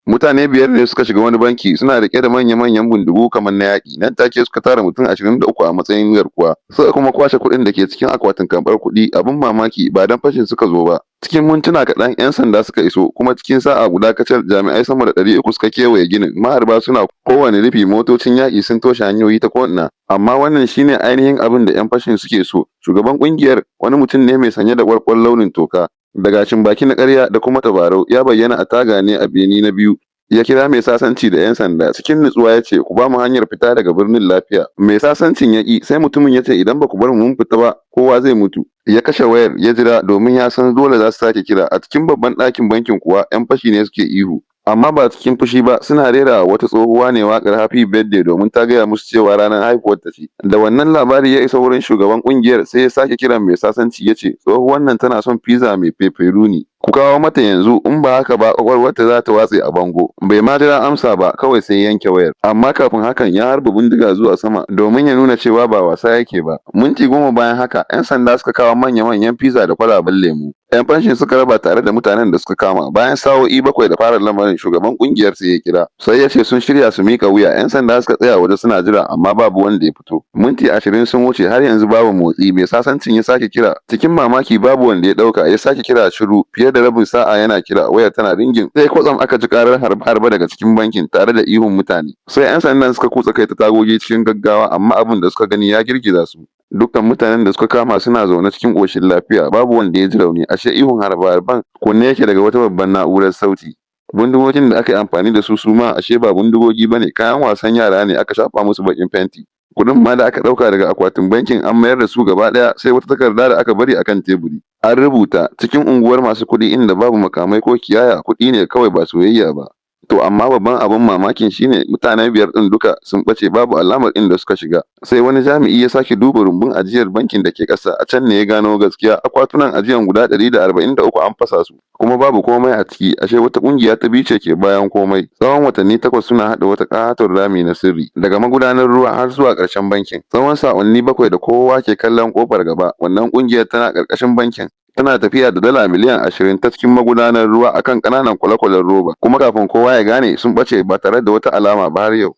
Mutane biyar ne suka shiga wani banki suna riƙe da manya-manyan bindigu kamar na yaƙi. Nan take suka tara mutum 23 a matsayin garkuwa. Suka kuma kwashe kuɗin da ke cikin akwatin karɓar kuɗi. Abin mamaki ba don fashin suka zo ba. Cikin mintuna kaɗan 'yan sanda suka iso kuma cikin sa'a guda kacal jami'ai sama da 300 suka kewaye ginin. Maharba suna kowane rufi, motocin yaƙi sun toshe hanyoyi ta ko'ina. Amma wannan shine ainihin abin da 'yan fashin suke so. Shugaban ƙungiyar, wani mutum ne mai sanye da ƙwarƙwar launin toka da gashin baki na ƙarya da kuma tabarau, ya bayyana a taga ne a bene na biyu. Ya kira mai sasanci da 'yan sanda cikin nutsuwa ya ce, "Ku ba mu hanyar fita daga birnin lafiya." Mai sasancin ya ƙi, sai mutumin ya ce, "Idan ba ku bar mu mun fita ba, kowa zai mutu." Ya kashe wayar ya jira domin ya san dole za su sake kira. A cikin babban ɗakin bankin kuwa 'yan fashi ne suke ihu. Amma ba cikin fushi ba, suna rera wata tsohuwa ne waƙar Happy Birthday domin ta gaya musu cewa ranar haihuwarta ce. Da wannan labari ya isa wurin shugaban ƙungiyar, sai ya sake kiran mai sasanci ya ce, "Tsohuwar nan tana son pizza mai pepperoni. Ku kawo mata yanzu, in ba haka ba ƙwaƙwalwarta za ta watse a bango." Bai ma jira amsa ba, kawai sai ya yanke wayar. Amma kafin hakan ya harba bindiga zuwa sama domin ya nuna cewa ba wasa yake ba. Minti 10 bayan haka 'yan sanda suka kawo manya-manyan pizza da kwalaben lemu. 'Yan fanshin suka raba tare da mutanen da suka kama. Bayan sa'o'i 7 da fara lamarin, shugaban ƙungiyar sai ya kira. Sai ya ce sun shirya su mika wuya. 'Yan sanda suka tsaya waje suna jira amma babu wanda ya fito. Minti 20 sun wuce har yanzu babu motsi. Mai sasancin ya sake kira. Cikin mamaki babu wanda ya ɗauka. Ya sake kira shiru. Fiye da rabin sa'a yana kira, wayar tana ringin. Sai kwatsam aka ji karar harbe-harbe daga cikin bankin tare da ihun mutane. Sai 'yan sandan suka kutsa kai ta tagogi cikin gaggawa, amma abin da suka gani ya girgiza su. Dukkan mutanen da suka kama suna zaune cikin ƙoshin lafiya, babu wanda ya ji rauni. Ashe ihun harbe-harben kunne yake daga wata babban na'urar sauti. Bindigogin da aka yi amfani da su ma ashe ba bindigogi ba ne, kayan wasan yara ne aka shafa musu baƙin fenti. Kuɗin ma da aka ɗauka daga akwatin bankin an mayar da su gaba ɗaya, sai wata takarda da aka bari akan teburi. An rubuta, "Cikin unguwar masu kuɗi inda babu makamai ko kiyaya, kuɗi ne kawai ba soyayya ba." To amma babban abin mamakin shine mutane biyar ɗin duka sun ɓace, babu alamar inda suka shiga. Sai wani jami'i ya sake duba rumbun ajiyar bankin da ke ƙasa. A can ne ya gano gaskiya. Akwatunan ajiyan guda 143 an fasa su, kuma babu komai a ciki. Ashe wata ƙungiya ta biyu ce ke bayan komai. Tsawon watanni 8 suna haɗa wata ƙaton rami na sirri daga magudanar ruwa har zuwa ƙarshen bankin. Tsawon sa'onni 7 da kowa ke kallon ƙofar gaba. Wannan ƙungiyar tana ƙarƙashin bankin. Tana tafiya da dala miliyan 20 ta cikin magudanar ruwa akan ƙananan kwale-kwalen roba. Kuma kafin kowa ya gane, sun ɓace ba tare da wata alama ba har yau.